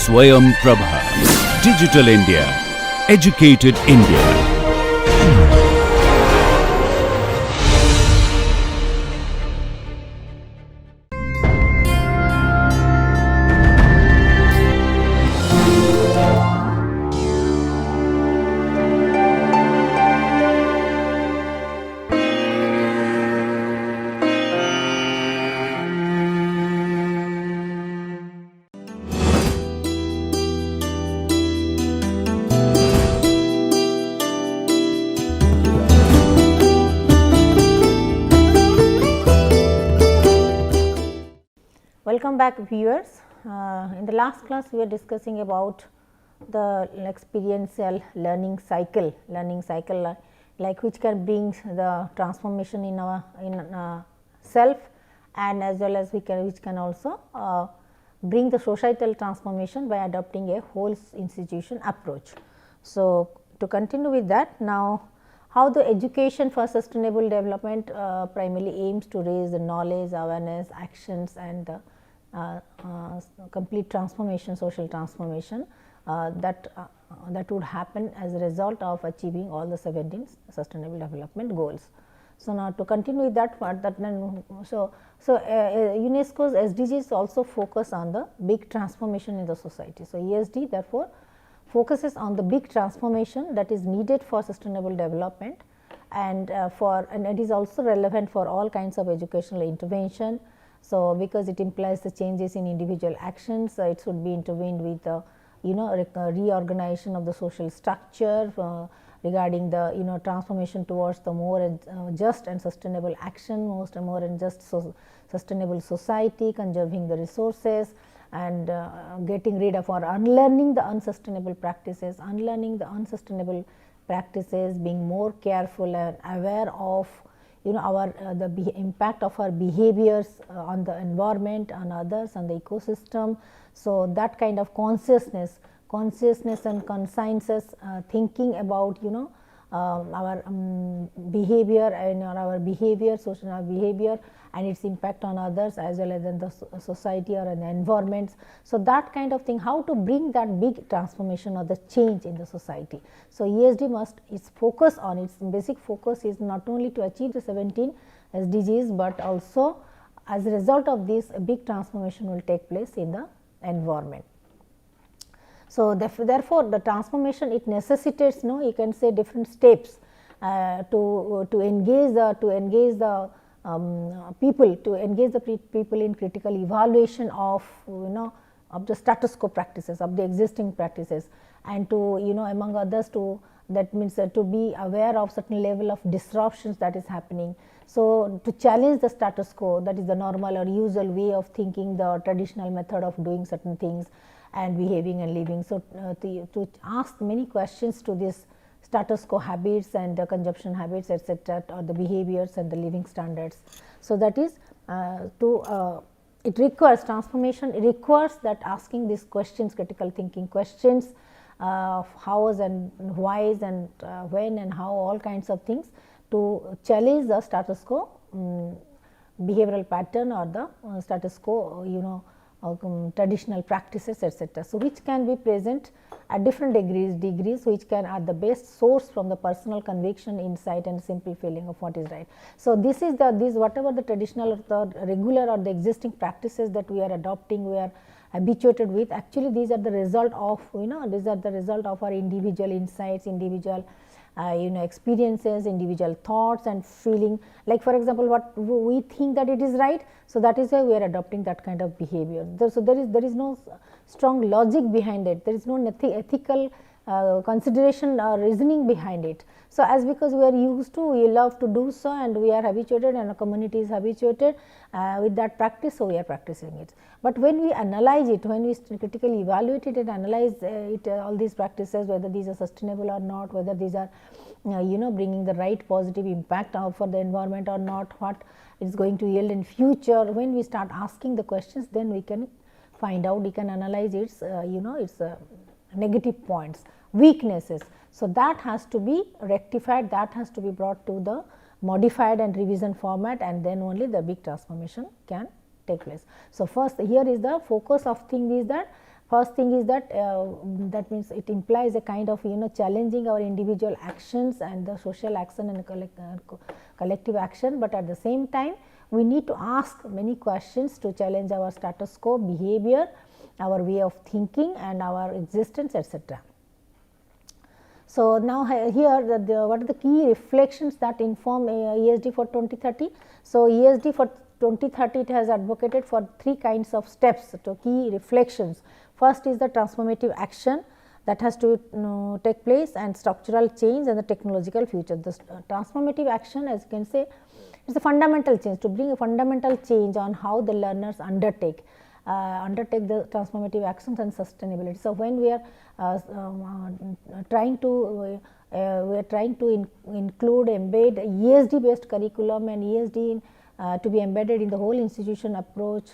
Swayam Prabha. Digital India. Educated India. Welcome back, viewers. In the last class we were discussing about the experiential learning cycle like which can bring the transformation in our self, and as well as which can also bring the societal transformation by adopting a whole institution approach. So, to continue with that, now how the education for sustainable development primarily aims to raise the knowledge, awareness, actions, and the complete transformation, social transformation that would happen as a result of achieving all the 17 sustainable development goals. So, now to continue with that part, UNESCO's SDGs also focus on the big transformation in the society. So, ESD therefore focuses on the big transformation that is needed for sustainable development, and it is also relevant for all kinds of educational intervention. So, because it implies the changes in individual actions, it should be intervened with the reorganization of the social structure regarding the transformation towards the more just and sustainable action, more and just sustainable society, conserving the resources, and getting rid of or unlearning the unsustainable practices, being more careful and aware of our the impact of our behaviors on the environment, on others, on the ecosystem. So, that kind of consciousness and conscientious thinking about our behavior and our behavior, social behavior, and its impact on others as well as in the society or in the environments. So, that kind of thing, how to bring that big transformation or the change in the society. So, ESD its focus on its basic focus is not only to achieve the 17 SDGs, but also as a result of this a big transformation will take place in the environment. So, therefore, the transformation it necessitates you can say different steps to engage the people in critical evaluation of of the status quo practices, of the existing practices, and to among others that means to be aware of certain level of disruptions that is happening. So, to challenge the status quo, that is the normal or usual way of thinking, the traditional method of doing certain things and behaving and living. So, to ask many questions to this status quo habits and the consumption habits, etc., or the behaviors and the living standards. So, that is it requires transformation, it requires that asking these questions, critical thinking questions, hows and whys and when and how, all kinds of things to challenge the status quo behavioral pattern or the status quo traditional practices, etc. So, which can be present at different degrees which can are the best source from the personal conviction, insight, and simple feeling of what is right. So, this is whatever the traditional or the regular or the existing practices that we are adopting, we are habituated with, actually these are the result of our individual insights, individual experiences, individual thoughts and feeling. Like for example, what we think that it is right, so that is why we are adopting that kind of behavior. So, there is no strong logic behind it, there is no ethical consideration or reasoning behind it. So, as because we are used to, we love to do so, and we are habituated and a community is habituated with that practice, so we are practicing it. But when we analyze it, when we critically evaluate it and analyze all these practices, whether these are sustainable or not, whether these are bringing the right positive impact for the environment or not, what is going to yield in future, when we start asking the questions, then we can find out, we can analyze its its negative points, weaknesses. So, that has to be rectified, that has to be brought to the modified and revision format, and then only the big transformation can take place. So, first here is the focus of thing is that First thing is that that means it implies a kind of challenging our individual actions and the social action and collective action, but at the same time we need to ask many questions to challenge our status quo behavior, our way of thinking and our existence, etc. So, now here what are the key reflections that inform ESD for 2030? So, ESD for 2030 it has advocated for 3 kinds of steps to key reflections. First is the transformative action that has to take place, and structural change and the technological future. The transformative action, as you can say, is a fundamental change, to bring a fundamental change on how the learners undertake the transformative actions and sustainability. So, when we are trying to include, embed ESD based curriculum and ESD to be embedded in the whole institution approach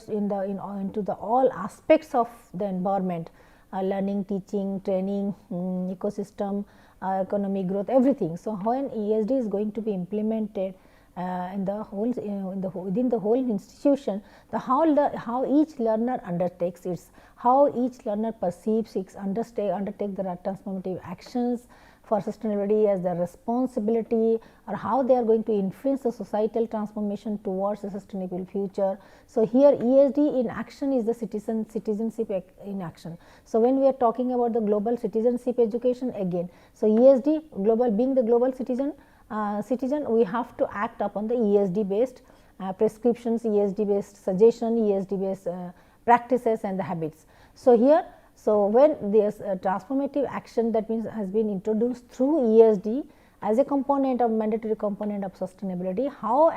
into the all aspects of the environment, learning, teaching, training, ecosystem, economic growth, everything. So, when ESD is going to be implemented in the whole within the whole institution, how each learner undertakes its, how each learner perceives its undertake the transformative actions for sustainability as their responsibility, or how they are going to influence the societal transformation towards a sustainable future. So, here ESD in action is the citizenship in action. So, when we are talking about the global citizenship education again, so ESD global, being the global citizen, we have to act upon the ESD based prescriptions, ESD based suggestion, ESD based practices and the habits. So, here, so when this transformative action, that means has been introduced through ESD as a component of mandatory component of sustainability, how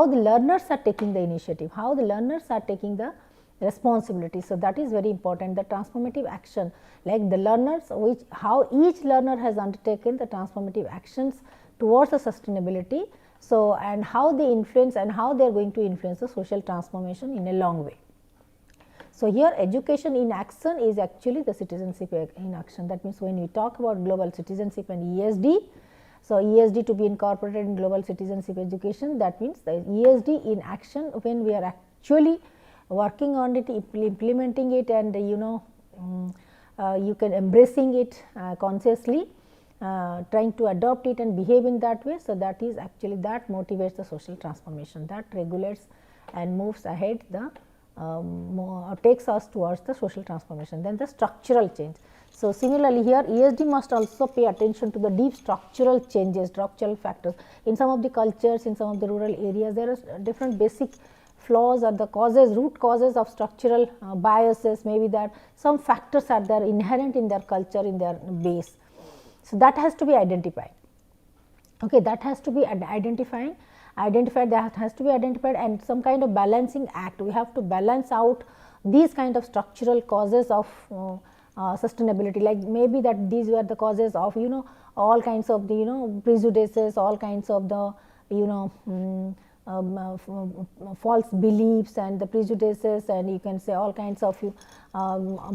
the learners are taking the initiative, how the learners are taking the responsibility. So, that is very important, the transformative action, like the learners, how each learner has undertaken the transformative actions towards the sustainability. So, and how they influence and how they are going to influence the social transformation in a long way. So, here education in action is actually the citizenship in action. That means, when we talk about global citizenship and ESD, so ESD to be incorporated in global citizenship education, that means the ESD in action, when we are actually working on it, implementing it, and you can embracing it consciously, trying to adopt it and behave in that way. So, that is actually that motivates the social transformation, that regulates and moves ahead the takes us towards the social transformation. Then the structural change. So, similarly, here ESD must also pay attention to the deep structural changes, structural factors. In some of the cultures, in some of the rural areas, there are different basic flaws or the causes, root causes of structural biases, maybe that some factors are there inherent in their culture, in their base. So, that has to be identified. Okay, that has to be identified, that has to be identified, and some kind of balancing act. We have to balance out these kind of structural causes of sustainability, like maybe that these were the causes of all kinds of the prejudices, all kinds of the false beliefs and the prejudices, and you can say all kinds of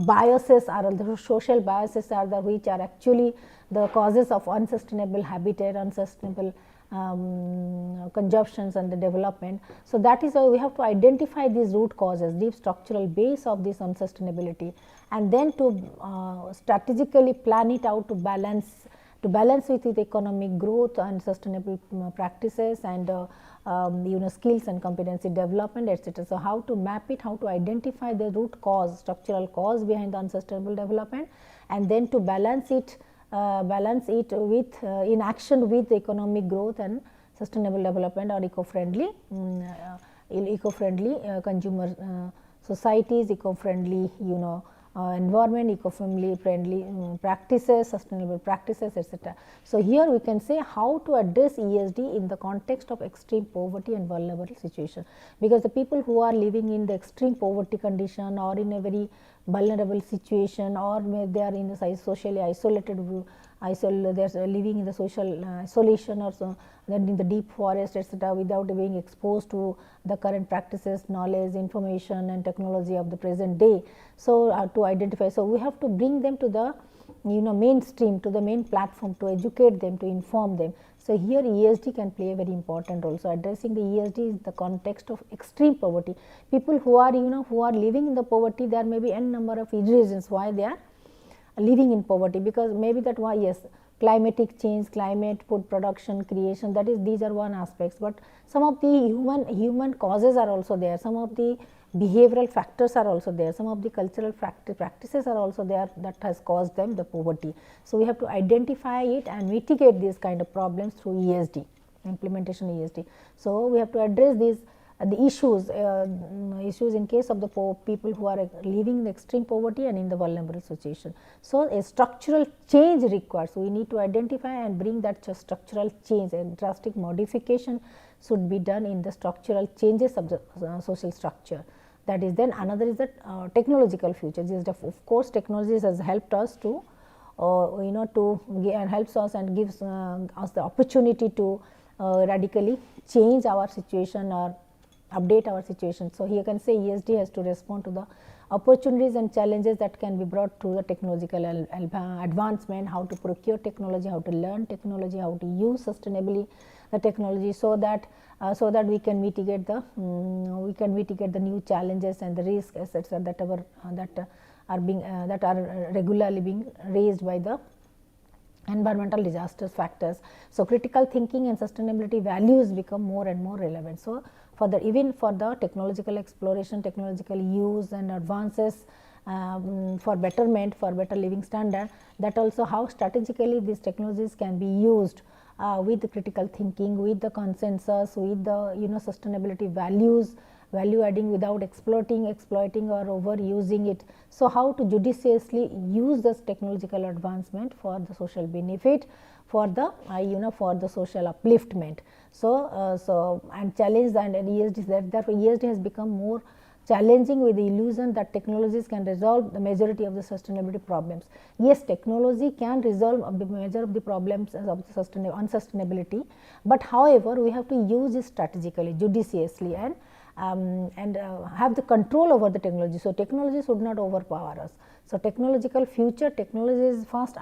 biases are the social biases are the which are actually the causes of unsustainable habitat, unsustainable consumptions and the development. So, that is why we have to identify these root causes, deep structural base of this unsustainability, and then to strategically plan it out to balance with economic growth and sustainable practices and skills and competency development, etc. So, how to map it, how to identify the root cause, structural cause behind the unsustainable development, and then to balance it with in action with economic growth and sustainable development or eco-friendly consumer societies, eco-friendly environment, eco-friendly practices, sustainable practices, etc. So, here we can say how to address ESD in the context of extreme poverty and vulnerable situation, because the people who are living in the extreme poverty condition or in a very vulnerable situation, or they are in a socially isolated they are living in the social isolation, or so then in the deep forest, etc., without being exposed to the current practices, knowledge, information and technology of the present day. So, to identify, so we have to bring them to the mainstream, to the main platform, to educate them, to inform them. So, here ESD can play a very important role. So, addressing the ESD in the context of extreme poverty. People who are who are living in the poverty, there may be n number of reasons why they are living in poverty, because maybe that why, yes, climatic change, climate, food production, creation, that is, these are one aspects, but some of the human causes are also there, some of the behavioral factors are also there, some of the cultural practices are also there that has caused them the poverty. So, we have to identify it and mitigate these kind of problems through ESD, implementation ESD. So, we have to address these the issues in case of the people who are living in extreme poverty and in the vulnerable situation. So, a structural change required. So, we need to identify and bring that structural change, a drastic modification should be done in the structural changes of the social structure. That is, then another is the technological future. This is of course, technology has helped us to helps us and gives us the opportunity to radically change our situation or update our situation. So, here you can say ESD has to respond to the opportunities and challenges that can be brought through the technological advancement, how to procure technology, how to learn technology, how to use sustainably the technology, so that we can mitigate the new challenges and the risks, etc., that are regularly being raised by the environmental disasters factors. So, critical thinking and sustainability values become more and more relevant. So, even for the technological exploration, technological use and advances for betterment, for better living standard, that also how strategically these technologies can be used with the critical thinking, with the consensus, with the sustainability values, value adding without exploiting or overusing it. So, how to judiciously use this technological advancement for the social benefit, for the for the social upliftment. So, and challenge and ESD, therefore, ESD has become more challenging with the illusion that technologies can resolve the majority of the sustainability problems. Yes, technology can resolve the major of the problems of the unsustainability, but however, we have to use it strategically, judiciously, and have the control over the technology. So, technology should not overpower us. So, technological future, technology is fast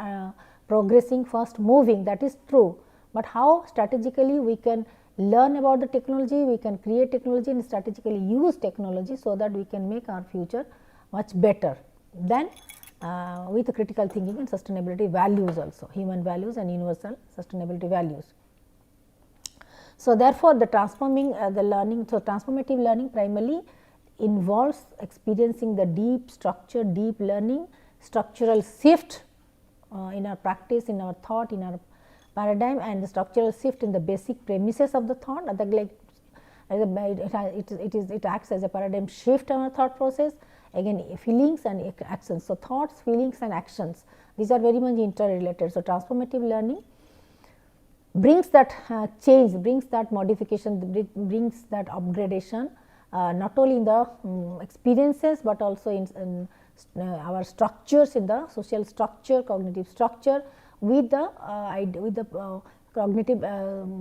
progressing, fast moving, that is true, but how strategically we can learn about the technology, we can create technology and strategically use technology, so that we can make our future much better than with the critical thinking and sustainability values also, human values and universal sustainability values. So, therefore, the transforming the learning, so transformative learning primarily involves experiencing the deep structure, deep learning, structural shift in our practice, in our thought, in our paradigm, and the structural shift in the basic premises of the thought. It acts as a paradigm shift in our thought process. Again, feelings and actions. So, thoughts, feelings and actions, these are very much interrelated. So, transformative learning brings that change, brings that modification, brings that upgradation not only in the experiences, but also in our structures, in the social structure, cognitive structure, with the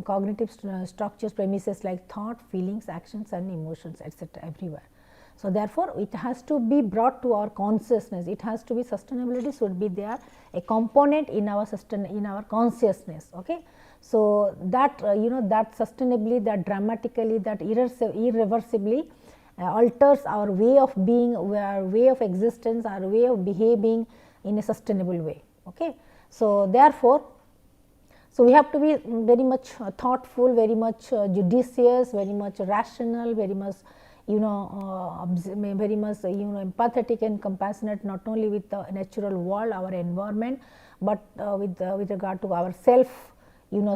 cognitive structures, premises like thought, feelings, actions and emotions, etc., everywhere. So, therefore, it has to be brought to our consciousness, it has to be, sustainability should be there, a component in our consciousness. Okay. So, that that sustainably, that dramatically, that irreversibly alters our way of being, our way of existence, our way of behaving in a sustainable way. Okay. So, therefore, we have to be very much thoughtful, very much judicious, very much rational, very much very much empathetic and compassionate, not only with the natural world, our environment, but with regard to our self,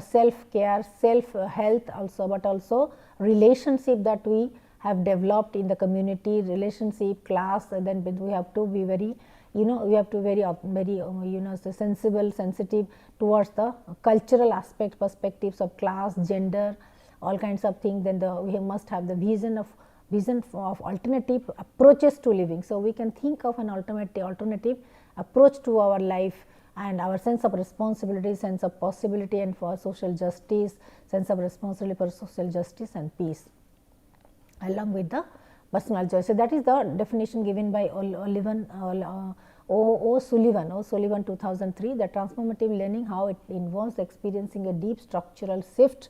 self care, self health also, but also relationship that we have developed in the community, relationship, class. Then we have to be very we have to be very sensible, sensitive towards the cultural aspect, perspectives of class, gender, all kinds of things. Then we must have the vision of alternative approaches to living. So, we can think of an alternative approach to our life, and our sense of responsibility, sense of possibility, and for social justice, sense of responsibility for social justice and peace, along with the personal choice. So, that is the definition given by O'Sullivan 2003, the transformative learning, how it involves experiencing a deep structural shift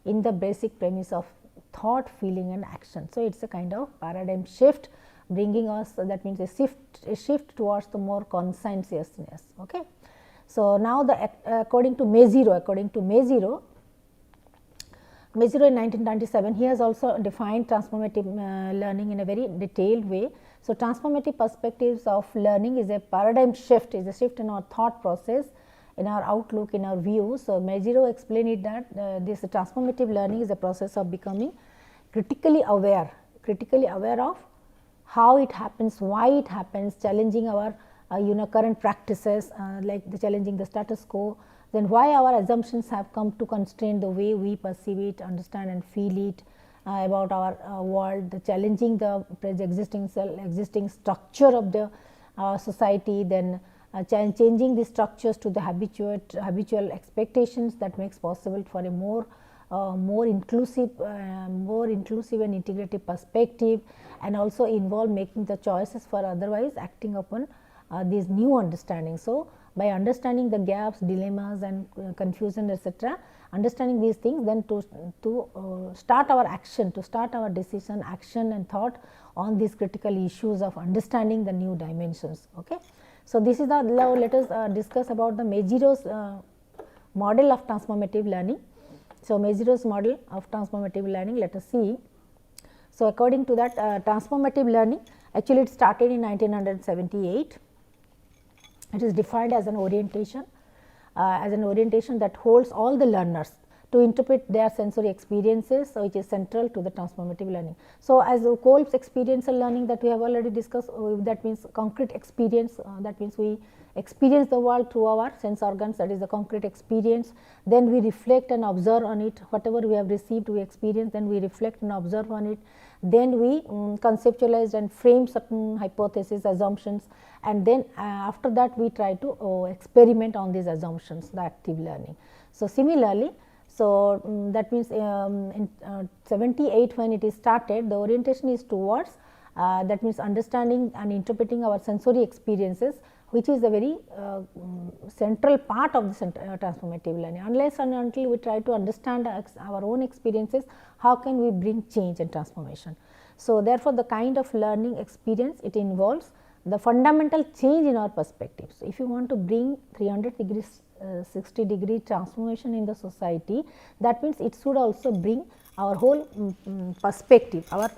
in the basic premise of thought, feeling and action. So, it is a kind of paradigm shift bringing us, that means a shift towards the more conscientiousness. Okay. So, now according to Maziero in 1997, he has also defined transformative learning in a very detailed way. So, transformative perspectives of learning is a paradigm shift, is a shift in our thought process, in our outlook, in our views. So, Maziero explained it that this transformative learning is a process of becoming critically aware of how it happens, why it happens, challenging our current practices, like challenging the status quo, then why our assumptions have come to constrain the way we perceive it, understand and feel it about our world, challenging the existing structure of the society, then changing the structures to the habitual expectations that makes possible for a more inclusive and integrative perspective, and also involve making the choices for otherwise acting upon these new understandings. So, by understanding the gaps, dilemmas and confusion, etc., understanding these things, then to start our action, to start our decision, action and thought on these critical issues of understanding the new dimensions. Okay. So, this is the, now let us discuss about the Maziero's model of transformative learning. So, Maziero's model of transformative learning, let us see. So, according to that transformative learning, actually it started in 1978. It is defined as an orientation that holds all the learners to interpret their sensory experiences, which is central to the transformative learning. So, as Kolb's experiential learning that we have already discussed, that means concrete experience, that means we experience the world through our sense organs, that is the concrete experience. Then we reflect and observe on it, whatever we have received, we experience, then we reflect and observe on it. Then we conceptualize and frame certain hypotheses, assumptions, and then after that we try to experiment on these assumptions, the active learning. So, similarly, so that means in 78 when it is started, the orientation is towards that means understanding and interpreting our sensory experiences, which is a very central part of the transformative learning. Unless and until we try to understand our own experiences, how can we bring change and transformation? So, therefore, the kind of learning experience, it involves the fundamental change in our perspective. So, if you want to bring 360-degree transformation in the society, that means it should also bring our whole perspective, our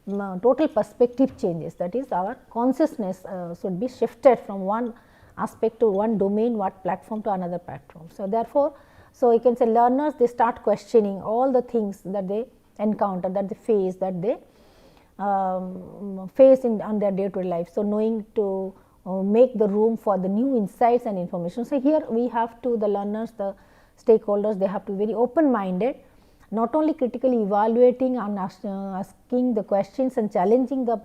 total perspective changes, that is our consciousness should be shifted from one aspect to one domain, what platform to another platform. So, therefore, so you can say learners, they start questioning all the things that they encounter, that they face, that they face on their day-to-day life. So, knowing to make the room for the new insights and information. So, here we have to, the learners, the stakeholders, they have to be very open-minded, not only critically evaluating and asking the questions and challenging the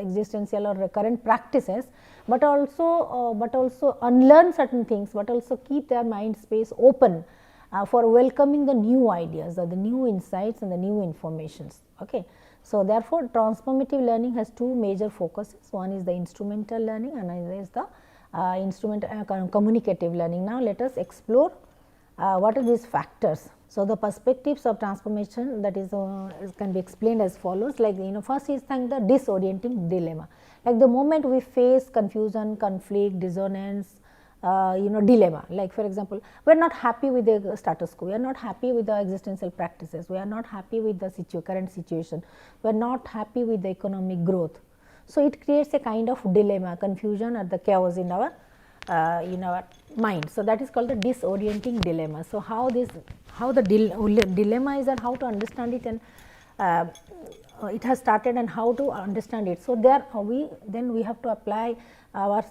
existential or recurrent practices, but also unlearn certain things, but also keep their mind space open for welcoming the new ideas or the new insights and the new informations. Okay. So, therefore, transformative learning has two major focuses. One is the instrumental learning and another is the communicative learning. Now, let us explore what are these factors. So, the perspectives of transformation, that is can be explained as follows, like first is the disorienting dilemma. Like the moment we face confusion, conflict, dissonance, dilemma, like for example, we are not happy with the status quo, we are not happy with the existential practices, we are not happy with the current situation, we are not happy with the economic growth. So, it creates a kind of dilemma, confusion or the chaos in our mind. So, that is called the disorienting dilemma. So, how the dilemma is and how to understand it, and it has started and how to understand it. So, there we have to apply our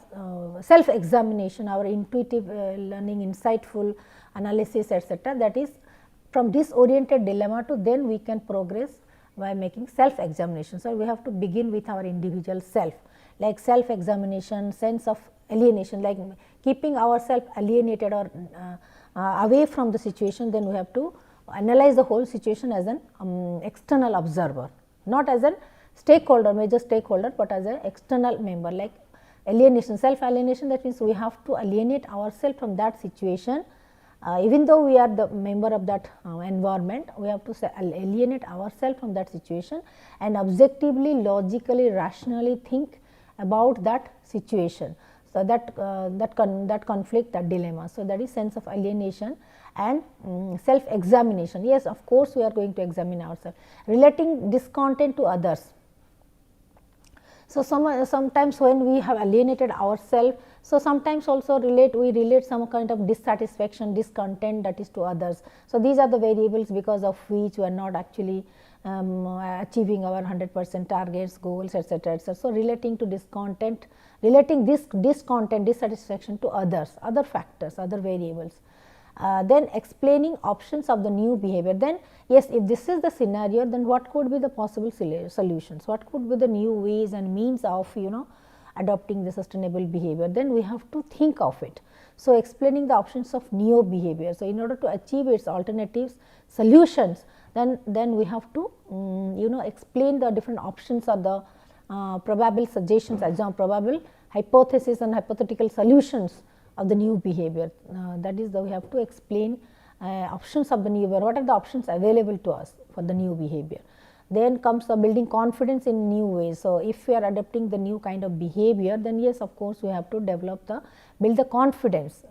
self examination, our intuitive learning, insightful analysis, etc. That is from disoriented dilemma to then we can progress by making self examination. So, we have to begin with our individual self, like self examination, sense of alienation, like keeping ourselves alienated or away from the situation. Then we have to analyze the whole situation as an external observer, not as a stakeholder, major stakeholder, but as an external member, like alienation, self alienation, that means we have to alienate ourselves from that situation. Even though we are the member of that environment, we have to alienate ourselves from that situation and objectively, logically, rationally think about that situation. So, that conflict, that dilemma. So, that is sense of alienation and self examination. Yes, of course, we are going to examine ourselves. Relating discontent to others. So, sometimes when we have alienated ourselves, so sometimes also we relate some kind of dissatisfaction, discontent, that is to others. So, these are the variables because of which we are not actually achieving our 100% targets, goals, etc., etc. So, relating to discontent, relating this discontent, dissatisfaction to others, other factors, other variables. Then explaining options of the new behavior. Then yes, if this is the scenario, then what could be the possible solutions, what could be the new ways and means of adopting the sustainable behavior, then we have to think of it. So, explaining the options of new behavior. So, in order to achieve its alternatives solutions, then we have to explain the different options or the probable suggestions, probable hypothesis and hypothetical solutions of the new behavior. That is, we have to explain options of the new behavior, what are the options available to us for the new behavior. Then comes the building confidence in new ways. So, if we are adopting the new kind of behavior, then yes, of course, we have to build the confidence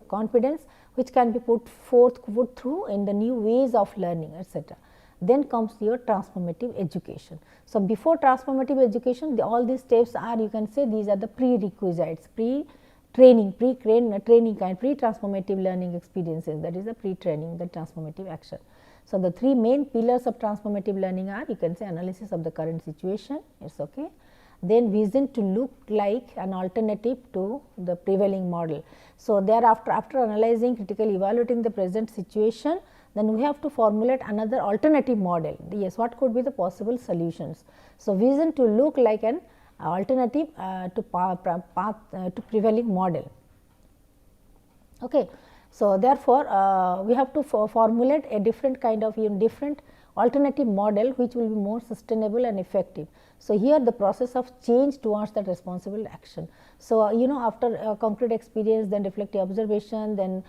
which can be put through in the new ways of learning, etc. Then comes your transformative education. So, before transformative education, all these steps are, you can say, these are the prerequisites, pre-training kind, pre-transformative learning experiences, that is the pre-training, the transformative action. So, the three main pillars of transformative learning are, you can say, analysis of the current situation, it's okay. Then vision to look like an alternative to the prevailing model. So, thereafter, after analyzing, critically evaluating the present situation, then we have to formulate another alternative model. Yes, what could be the possible solutions? So, vision to look like an alternative to prevailing model. Okay. So, therefore, we have to formulate a different kind of different alternative model which will be more sustainable and effective. So, here the process of change towards that responsible action. So, after concrete experience, then reflective observation, then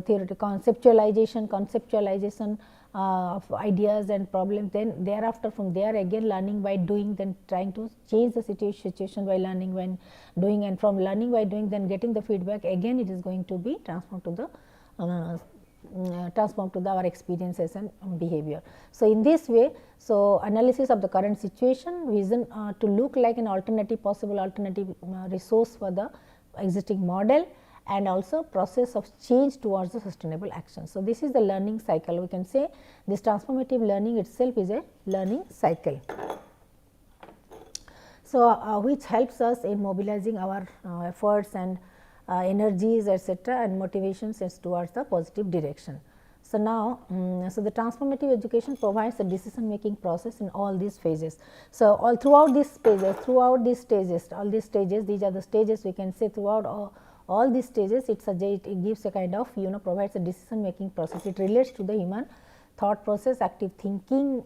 theoretical conceptualization of ideas and problems, then thereafter from there again learning by doing, then trying to change the situation by learning when doing, and from learning by doing, then getting the feedback, again it is going to be transformed to our experiences and behavior. So, in this way, so analysis of the current situation, vision to look like an possible alternative resource for the existing model, and also process of change towards the sustainable action. So, this is the learning cycle. We can say this transformative learning itself is a learning cycle. So, which helps us in mobilizing our efforts and energies, etc., and motivations towards the positive direction. So, now, so the transformative education provides a decision making process in all these phases. So, all throughout these stages, these are the stages, we can say, throughout all these stages, it gives a kind of provides a decision making process. It relates to the human thought process, active thinking,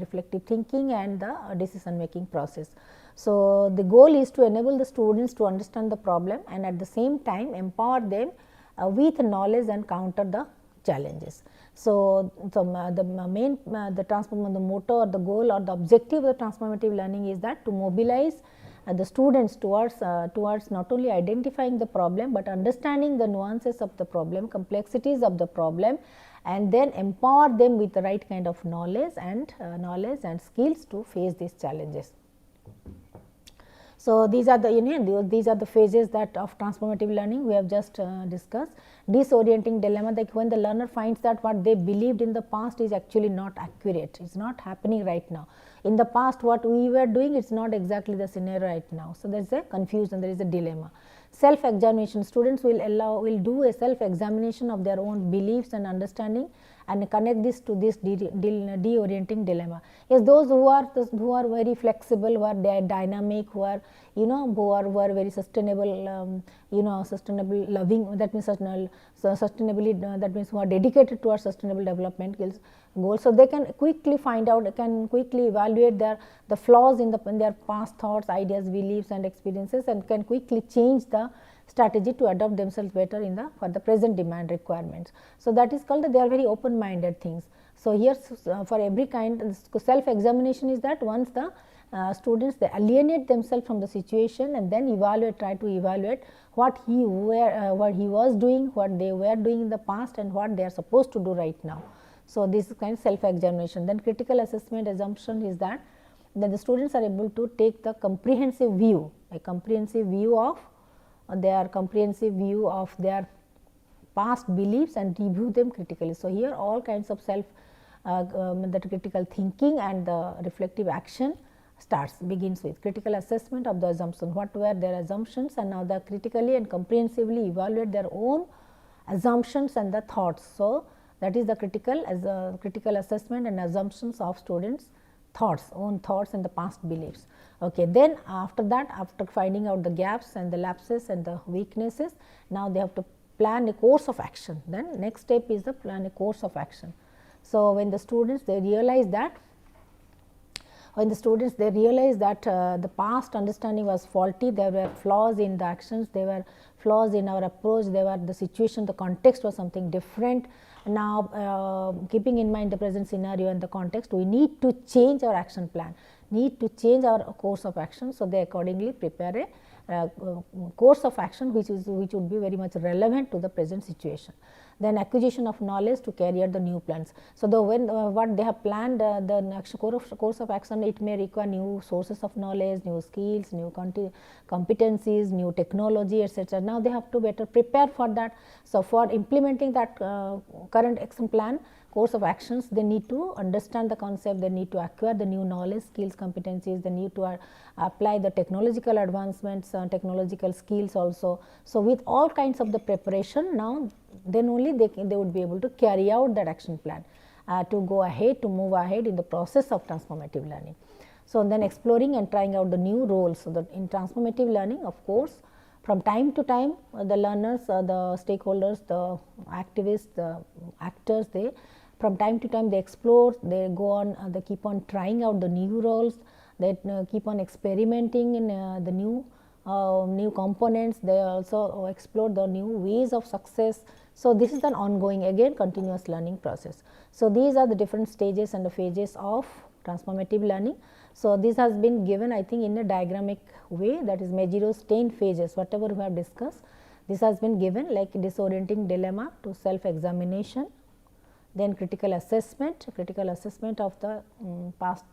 reflective thinking, and the decision making process. So, the goal is to enable the students to understand the problem and at the same time empower them with knowledge and counter the challenges. So, the motto or the goal or the objective of the transformative learning is that to mobilize the students towards not only identifying the problem, but understanding the nuances of the problem, complexities of the problem, and then empower them with the right kind of knowledge and skills to face these challenges. So, these are the phases that of transformative learning we have just discussed. Disorienting dilemma, like when the learner finds that what they believed in the past is actually not accurate, it is not happening right now. In the past what we were doing, it is not exactly the scenario right now. So, there is a confusion, there is a dilemma. Self examination, students will do a self examination of their own beliefs and understanding and connect this to this deorienting dilemma. Yes, those who are very flexible, who are dynamic, who are who are very sustainable, sustainable loving, that means sustainably, that means who are dedicated to our sustainable development goals. So they can quickly find out, can quickly evaluate the flaws in their past thoughts, ideas, beliefs and experiences, and can quickly change the strategy to adopt themselves better for the present demand requirements. So that is called they are very open minded things. So here for every kind self examination is that once the students they alienate themselves from the situation and then try to evaluate what he was doing, what they were doing in the past and what they are supposed to do right now. So this is kind of self examination. Then critical assessment assumption is that the students are able to take the comprehensive view, a comprehensive view of their past beliefs and review them critically. So here all kinds of that critical thinking and the reflective action begins with critical assessment of the assumption, what were their assumptions, and now they critically and comprehensively evaluate their own assumptions and the thoughts. So that is the critical assessment and assumptions of students own thoughts and the past beliefs. Okay, then after that, after finding out the gaps and the lapses and the weaknesses, now they have to plan a course of action. Then next step is the plan a course of action. So when the students they realize that the past understanding was faulty, there were flaws in the actions, there were flaws in our approach, the situation, the context was something different. Now keeping in mind the present scenario and the context, we need to change our action plan, need to change our course of action. So they accordingly prepare a course of action which would be very much relevant to the present situation. Then acquisition of knowledge to carry out the new plans. So what they have planned, the next course of action, it may require new sources of knowledge, new skills, new competencies, new technology, etc. Now they have to better prepare for that. So for implementing that current action plan, course of actions, they need to understand the concept, they need to acquire the new knowledge, skills, competencies, they need to apply the technological advancements, technological skills also. So with all kinds of the preparation, now then only they would be able to carry out that action plan to move ahead in the process of transformative learning. So then exploring and trying out the new roles. So that in transformative learning, of course, from time to time the learners, the stakeholders, the activists, the actors, from time to time they explore, they go on, they keep on trying out the new roles, they keep on experimenting in the new components, they also explore the new ways of success. So this is an ongoing, again, continuous learning process. So these are the different stages and the phases of transformative learning. So this has been given, I think, in a diagrammatic way, that is Mejiro's 10 phases, whatever we have discussed. This has been given like disorienting dilemma to self examination, then critical assessment of the past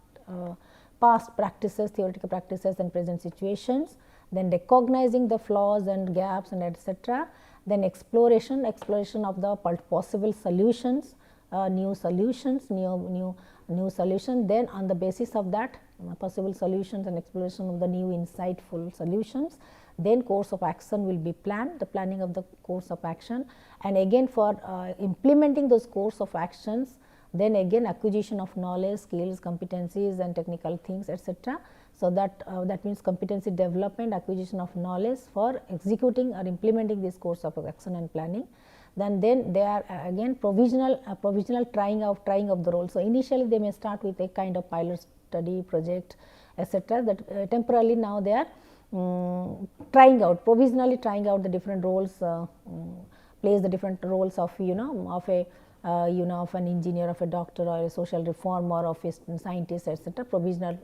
practices, theoretical practices and present situations, then recognizing the flaws and gaps and etc. Then exploration of the possible solutions, new solutions. Then on the basis of that possible solutions and exploration of the new insightful solutions, then course of action will be planned, the planning of the course of action, and again for implementing those course of actions, then again acquisition of knowledge, skills, competencies and technical things, etc. So that means competency development, acquisition of knowledge for executing or implementing this course of action and planning. Then they are again provisional trying of the role. So initially they may start with a kind of pilot study project, etc. That temporarily now they are provisionally trying out the different roles, plays the different roles of of an engineer, of a doctor, or a social reformer, of a scientist, etc. Provisional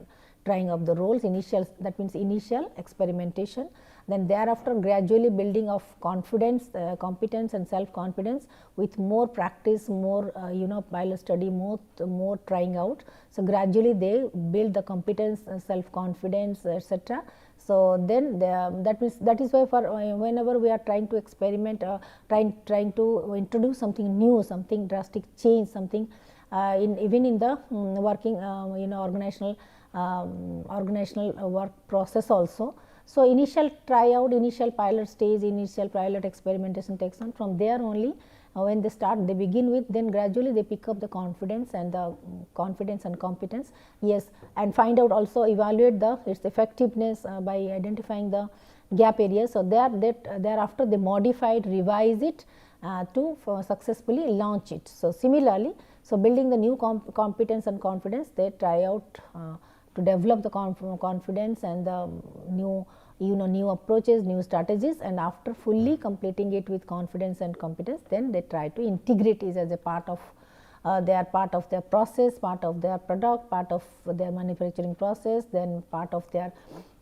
trying of the roles, that means initial experimentation. Then thereafter gradually building of confidence, competence and self confidence with more practice, more pilot study, more trying out. So gradually they build the competence, self confidence, etc. So then that is why for whenever we are trying to experiment, trying to introduce something new, something drastic change, something even in the working organizational work process also. So initial tryout, initial pilot stage, initial pilot experimentation takes on. From there only when they start, they begin with, then gradually they pick up the confidence and competence. Yes, and find out, also evaluate its effectiveness by identifying the gap areas. So, thereafter they modify it, revise it to successfully launch it. So, similarly, so building the new competence and confidence, they try out to develop the confidence and the new approaches, new strategies, and after fully completing it with confidence and competence, then they try to integrate it as a part of their process, part of their product, part of their manufacturing process, then part of their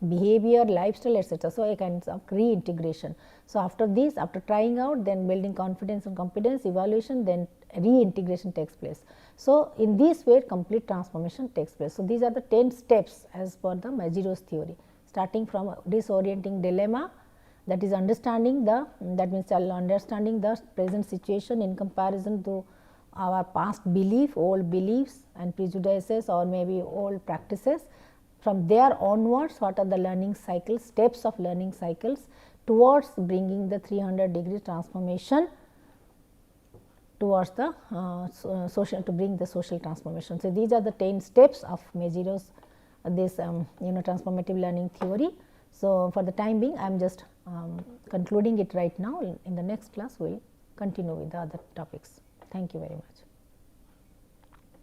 behavior, lifestyle, etc. So, a kind of reintegration. So, after this, after trying out, then building confidence and competence, evaluation, then reintegration takes place. So, in this way complete transformation takes place. So, these are the 10 steps as per the Maziro's theory, starting from disorienting dilemma, that is understanding the present situation in comparison to our past belief, old beliefs and prejudices, or maybe old practices. From there onwards, what are the learning cycles, steps of learning cycles towards bringing the 300-degree transformation towards the to bring the social transformation. So, these are the 10 steps of Maziro's this transformative learning theory. So, for the time being, I am just concluding it right now. In the next class, we will continue with the other topics. Thank you very much.